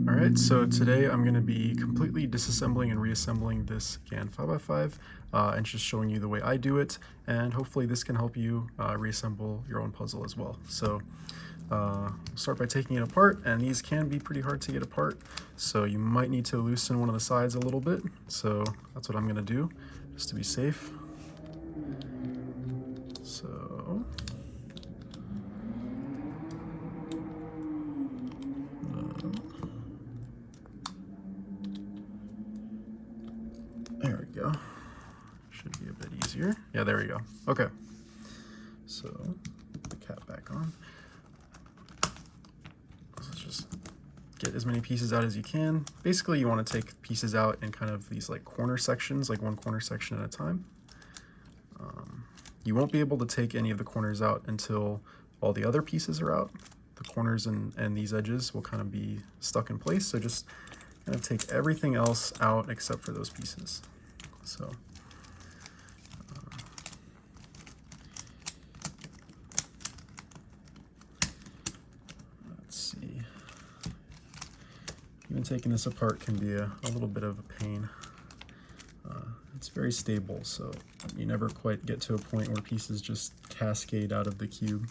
Alright, so today I'm going to be completely disassembling and reassembling this GAN 5x5 and just showing you the way I do it, and hopefully this can help you reassemble your own puzzle as well. So start by taking it apart, and these can be pretty hard to get apart, so you might need to loosen one of the sides a little bit. So that's what I'm going to do, just to be safe. So there we go. Should be a bit easier. Yeah, there we go. Okay. So put the cap back on. Let's just get as many pieces out as you can. Basically, you want to take pieces out in kind of these like corner sections, like one corner section at a time. You won't be able to take any of the corners out until all the other pieces are out. The corners and these edges will kind of be stuck in place. So just kind of take everything else out except for those pieces. So let's see. Even taking this apart can be a little bit of a pain. It's very stable, so you never quite get to a point where pieces just cascade out of the cube.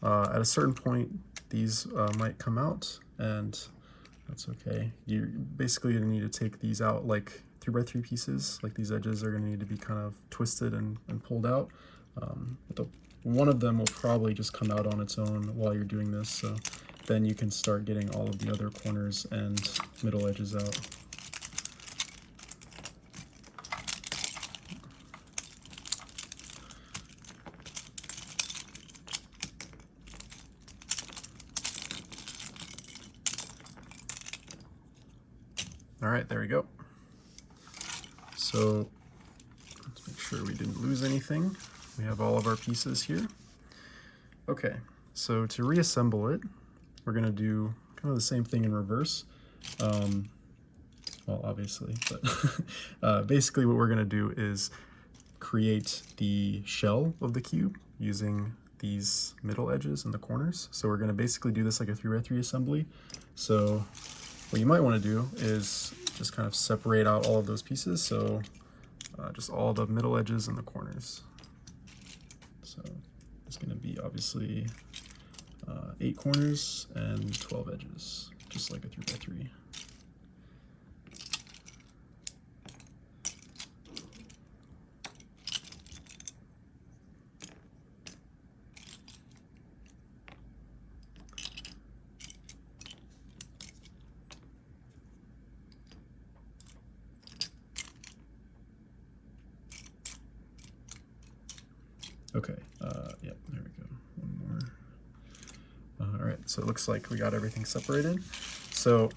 At a certain point, these might come out, and that's okay. You're basically going to need to take these out like 3x3 pieces. Like these edges are going to need to be kind of twisted and pulled out. But one of them will probably just come out on its own while you're doing this, so then you can start getting all of the other corners and middle edges out. All right, there we go. So let's make sure we didn't lose anything. We have all of our pieces here. Okay, so to reassemble it, we're gonna do kind of the same thing in reverse. Well, obviously, but basically what we're gonna do is create the shell of the cube using these middle edges and the corners. So we're gonna basically do this like a 3x3 assembly. So what you might want to do is just kind of separate out all of those pieces, so just all the middle edges and the corners. So it's going to be obviously 8 corners and 12 edges, just like a 3x3. Okay, yep, there we go, one more. All right, so it looks like we got everything separated. So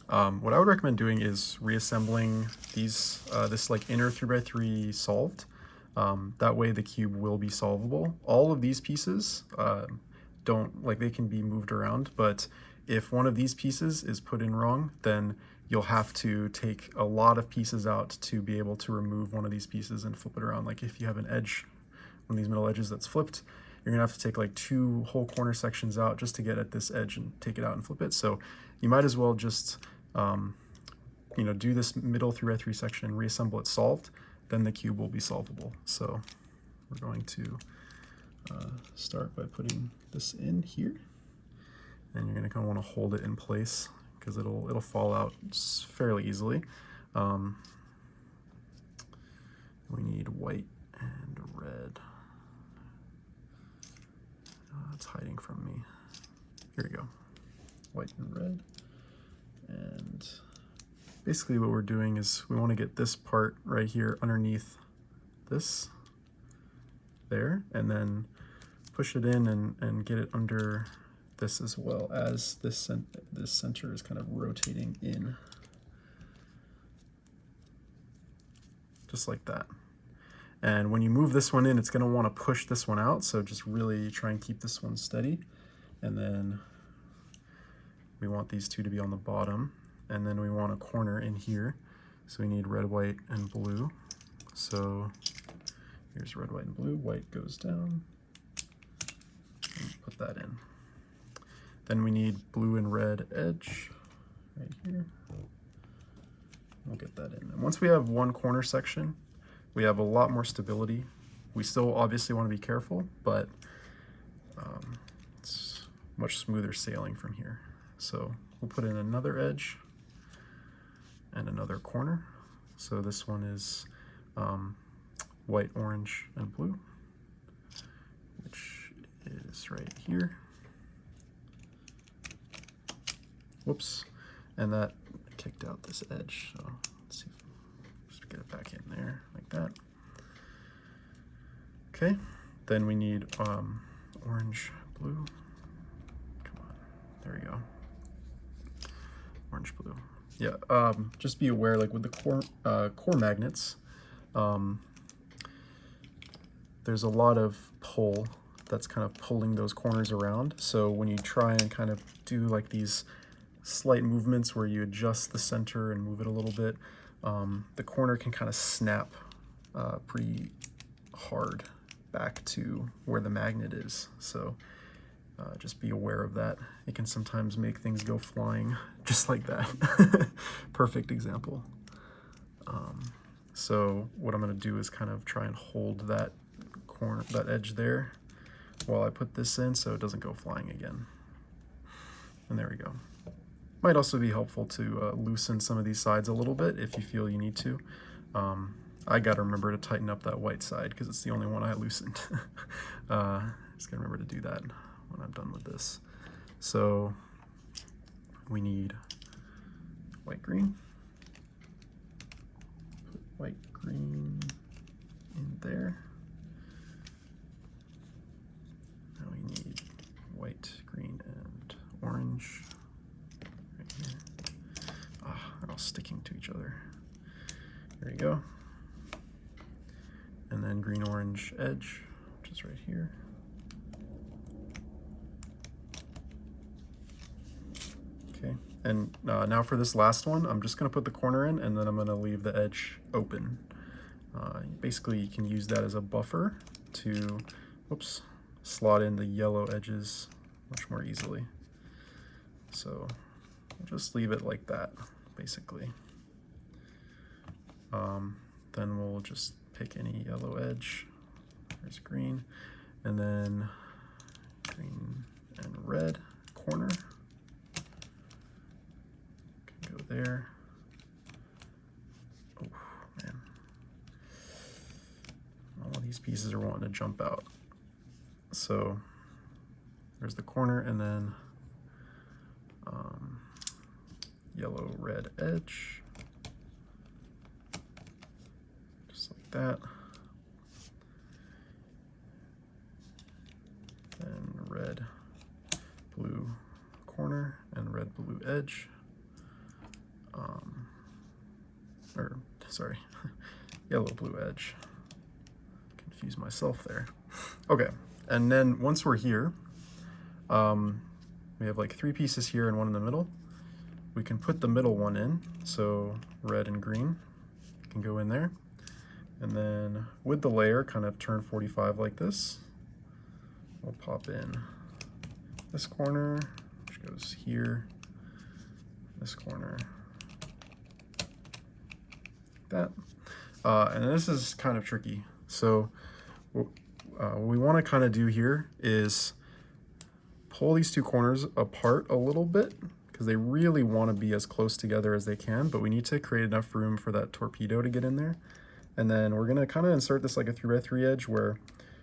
what I would recommend doing is reassembling these, this like inner 3x3 solved. That way the cube will be solvable. All of these pieces they can be moved around, but if one of these pieces is put in wrong, then you'll have to take a lot of pieces out to be able to remove one of these pieces and flip it around. Like if you have an edge, one of these middle edges that's flipped, you're gonna have to take like 2 whole corner sections out just to get at this edge and take it out and flip it. So you might as well just do this middle 3x3 section and reassemble it solved, then the cube will be solvable. So we're going to start by putting this in here, and you're gonna kind of want to hold it in place because it'll fall out fairly easily. We need white and red. It's hiding from me. Here we go. White and red. And basically what we're doing is we want to get this part right here underneath this there, and then push it in and get it under this as well, as this center is kind of rotating in. Just like that. And when you move this one in, it's going to want to push this one out, so just really try and keep this one steady. And then we want these two to be on the bottom, and then we want a corner in here, so we need red, white, and blue. So here's red, white, and blue. White goes down, and put that in. Then we need blue and red edge right here. We'll get that in. And once we have one corner section, we have a lot more stability. We still obviously want to be careful, but it's much smoother sailing from here. So we'll put in another edge and another corner. So this one is white, orange, and blue, which is right here. Whoops, and that kicked out this edge, so let's see, just get it back in there like that. Okay, then we need orange, blue. Come on, there we go. Orange, blue. Yeah, just be aware, like with the core magnets, there's a lot of pull that's kind of pulling those corners around. So when you try and kind of do like these slight movements where you adjust the center and move it a little bit, the corner can kind of snap pretty hard back to where the magnet is. So just be aware of that. It can sometimes make things go flying just like that. Perfect example. So what I'm going to do is kind of try and hold that corner, that edge there, while I put this in so it doesn't go flying again. And there we go. Might also be helpful to loosen some of these sides a little bit if you feel you need to. I got to remember to tighten up that white side because it's the only one I loosened. Just got to remember to do that when I'm done with this. So we need white, green. Put white, green in there. Now we need white, green, and orange. They're all sticking to each other. There you go. And then green, orange edge, which is right here. Okay, and now for this last one, I'm just going to put the corner in, and then I'm going to leave the edge open. Basically, you can use that as a buffer to, whoops, slot in the yellow edges much more easily. So just leave it like that, basically. Then we'll just pick any yellow edge. There's green, and then green and red corner. Can go there. Oh man, all of these pieces are wanting to jump out. So there's the corner, and then yellow, red edge, just like that. Then red, blue corner, and red, blue edge. Or sorry, yellow, blue edge. Confuse myself there. Okay, and then once we're here, we have like 3 pieces here and one in the middle. We can put the middle one in, so red and green can go in there. And then with the layer, kind of turn 45 like this. We'll pop in this corner, which goes here, this corner, like that. And this is kind of tricky. So what we want to kind of do here is pull these 2 corners apart a little bit, because they really want to be as close together as they can, but we need to create enough room for that torpedo to get in there. And then we're going to kind of insert this like a 3x3 edge where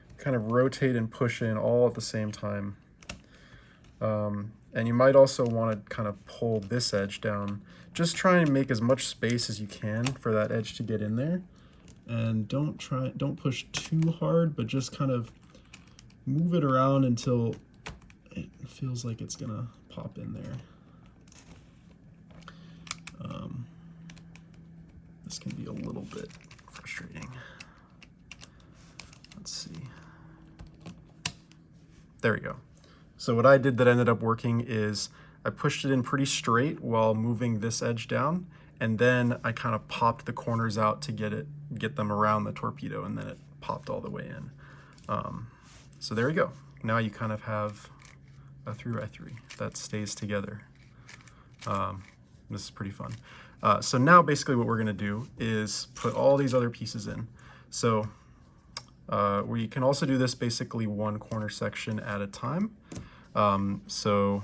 we kind of rotate and push in all at the same time. And you might also want to kind of pull this edge down. Just try and make as much space as you can for that edge to get in there. and don't push too hard, but just kind of move it around until it feels like it's gonna pop in there. This can be a little bit frustrating. Let's see. There we go. So what I did that ended up working is I pushed it in pretty straight while moving this edge down, and then I kind of popped the corners out to get them around the torpedo, and then it popped all the way in. So there we go. Now you kind of have a 3x3 that stays together. This is pretty fun. So now basically what we're gonna do is put all these other pieces in. So we can also do this basically one corner section at a time. So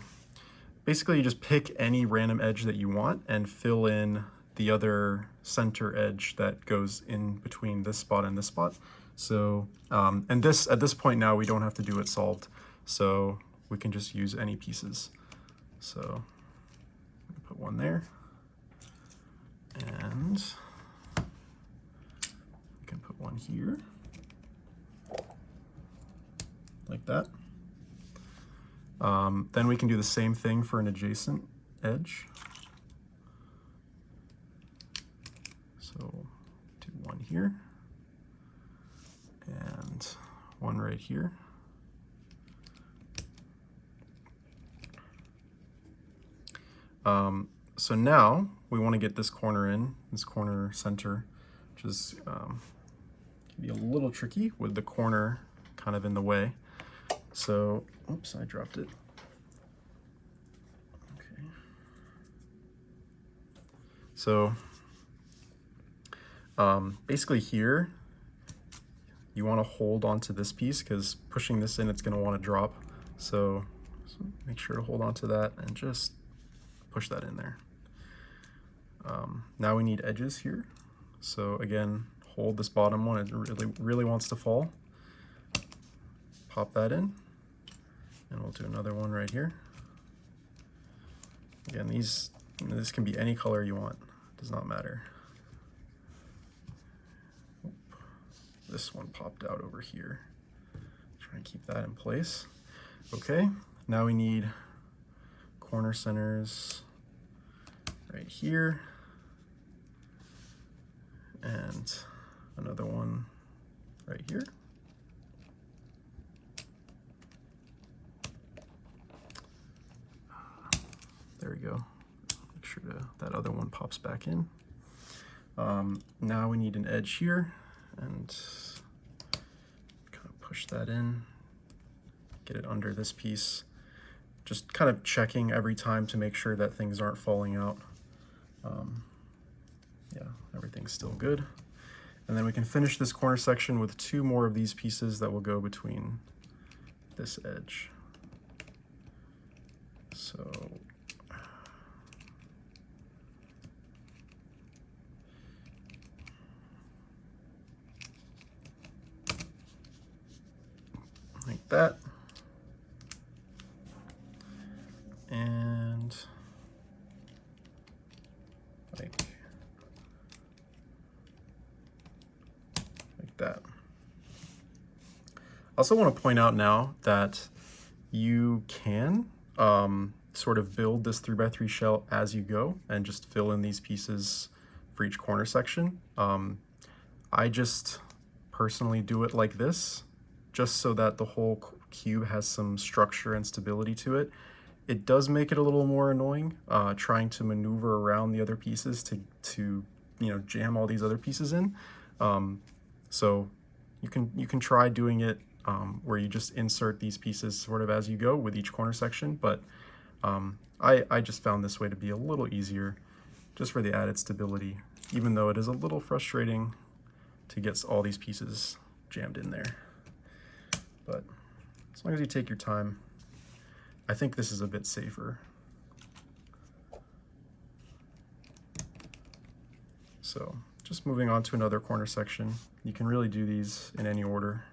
basically you just pick any random edge that you want and fill in the other center edge that goes in between this spot and this spot. So, and at this point now we don't have to do it solved. So we can just use any pieces. So put one there, and we can put one here, like that. Then we can do the same thing for an adjacent edge. So do one here, and one right here. So now we want to get this corner in, this corner center, which is can be a little tricky with the corner kind of in the way. So, oops, I dropped it. Okay. So basically here, you want to hold onto this piece because pushing this in, it's going to want to drop. So make sure to hold onto that and just push that in there. Now we need edges here. So again, hold this bottom one. It really wants to fall. Pop that in, and we'll do another one right here. Again, this can be any color you want. It does not matter. This one popped out over here. Try and keep that in place. Okay, now we need corner centers right here, and another one right here. There we go. Make sure that other one pops back in. Now we need an edge here, and kind of push that in, get it under this piece. Just kind of checking every time to make sure that things aren't falling out. Yeah, everything's still good. And then we can finish this corner section with two more of these pieces that will go between this edge. So like that. And like that. I also want to point out now that you can sort of build this 3x3 shell as you go and just fill in these pieces for each corner section. I just personally do it like this, just so that the whole cube has some structure and stability to it. It does make it a little more annoying trying to maneuver around the other pieces to jam all these other pieces in. So you can try doing it where you just insert these pieces sort of as you go with each corner section, but I just found this way to be a little easier just for the added stability, even though it is a little frustrating to get all these pieces jammed in there. But as long as you take your time, I think this is a bit safer. So just moving on to another corner section. You can really do these in any order.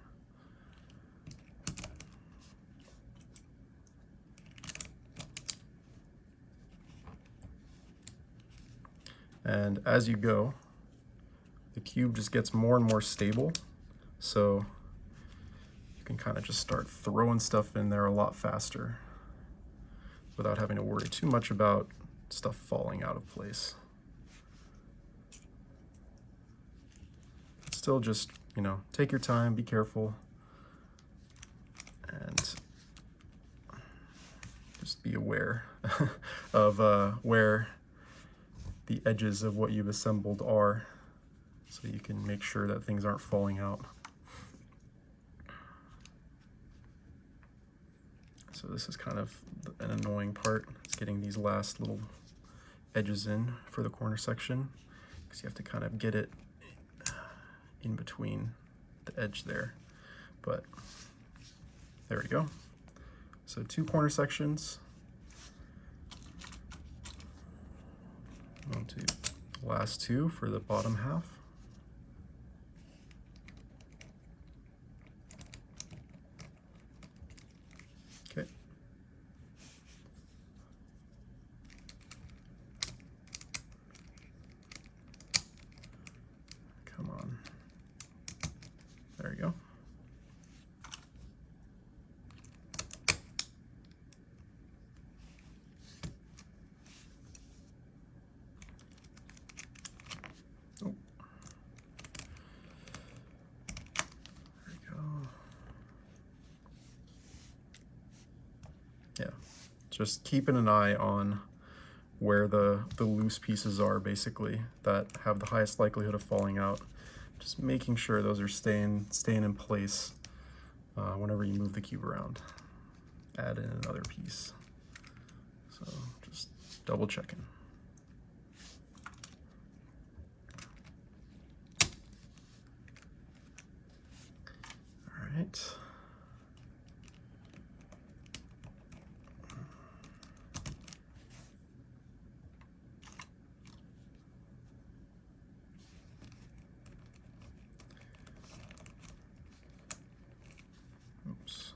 And as you go, the cube just gets more and more stable, so you can kind of just start throwing stuff in there a lot faster without having to worry too much about stuff falling out of place. Still just, you know, take your time, be careful, and just be aware of where the edges of what you've assembled are, so you can make sure that things aren't falling out. So this is kind of an annoying part. It's getting these last little edges in for the corner section, because you have to kind of get it in between the edge there. But there we go. So 2 corner sections. On to the last 2 for the bottom half. Okay. Come on. There you go. Oh. There we go. Yeah, just keeping an eye on where the loose pieces are, basically, that have the highest likelihood of falling out. Just making sure those are staying in place whenever you move the cube around. Add in another piece. So just double checking. All right. Oops.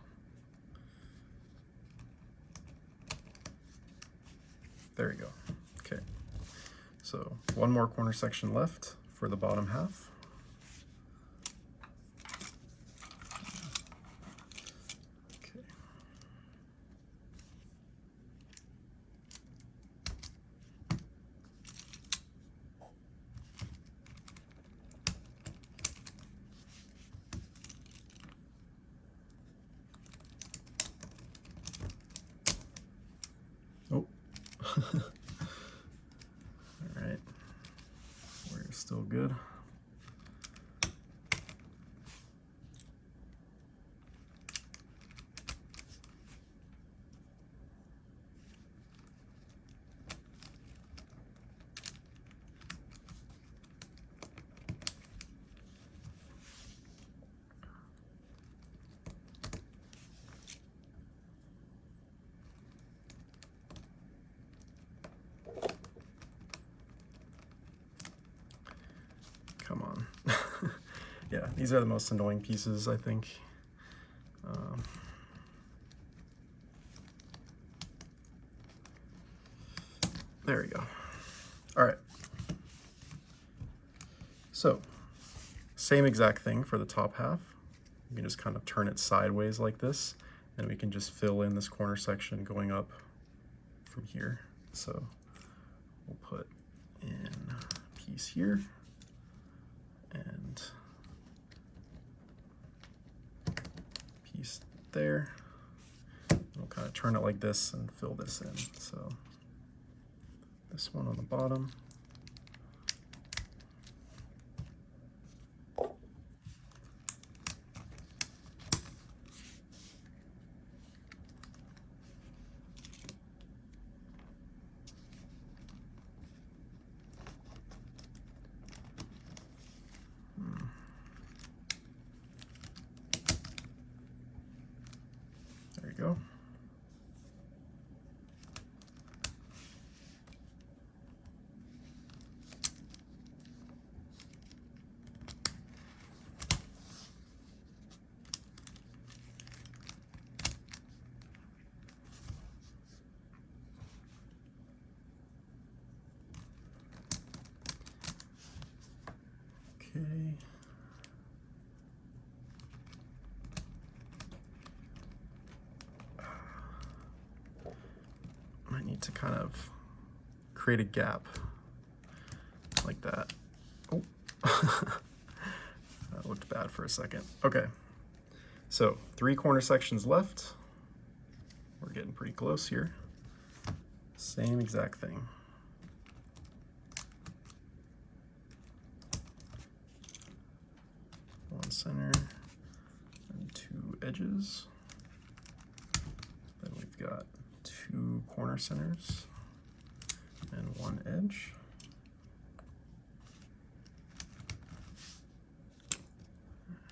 There we go. Okay. So one more corner section left for the bottom half. Okay. Oh. All right. We're still good. Come on. Yeah, these are the most annoying pieces, I think. There we go. All right. So, same exact thing for the top half. You can just kind of turn it sideways like this, and we can just fill in this corner section going up from here. So we'll put in a piece here, and piece there. We'll kind of turn it like this and fill this in. So this one on the bottom. There you go. kind of create a gap like that. Oh, that looked bad for a second. Okay, so 3 corner sections left. We're getting pretty close here. Same exact thing. One center and 2 edges. Then we've got 2 corner centers and 1 edge.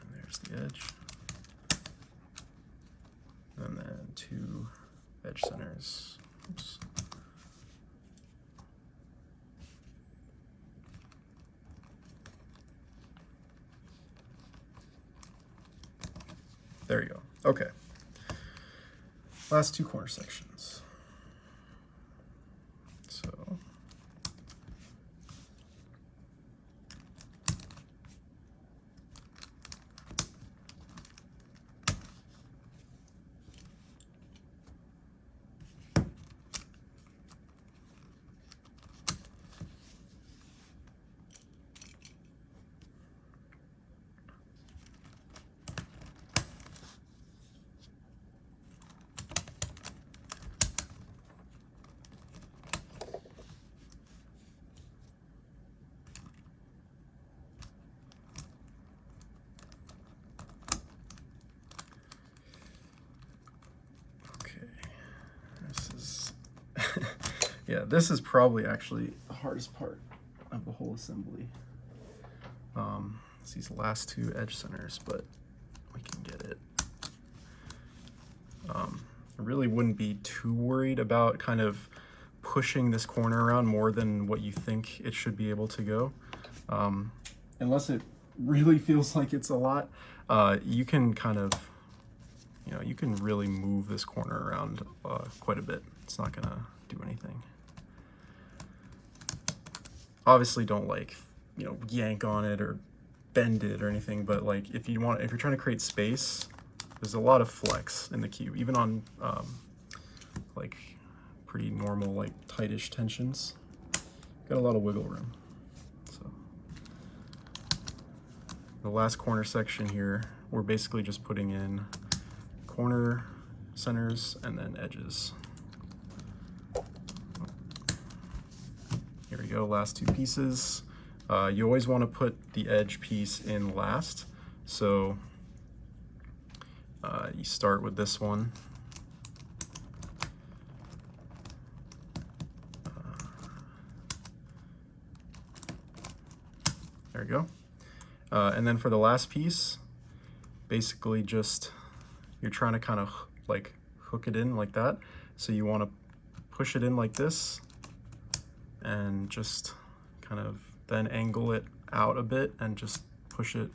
And there's the edge. And then 2 edge centers. Oops. There you go. Okay. Last 2 corner sections. So yeah, this is probably actually the hardest part of the whole assembly. It's these last 2 edge centers, but we can get it. I really wouldn't be too worried about kind of pushing this corner around more than what you think it should be able to go. Unless it really feels like it's a lot, you can kind of, you can really move this corner around quite a bit. It's not gonna do anything. Obviously don't yank on it or bend it or anything, but like if you're trying to create space, there's a lot of flex in the cube, even on like pretty normal, like tightish tensions. Got a lot of wiggle room. So the last corner section here, we're basically just putting in corner centers and then edges. Here we go, last 2 pieces. You always want to put the edge piece in last. So you start with this one. There we go. And then for the last piece, basically just, you're trying to kind of like hook it in like that. So you want to push it in like this and just kind of then angle it out a bit and just push it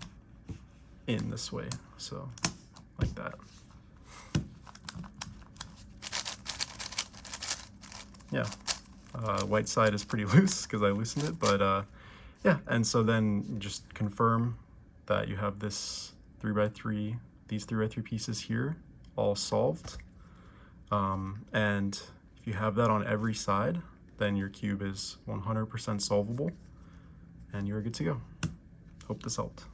in this way. So like that. Yeah, white side is pretty loose because I loosened it, but yeah, and so then just confirm that you have this 3x3, these 3x3 pieces here all solved. And if you have that on every side, then your cube is 100% solvable and you're good to go. Hope this helped.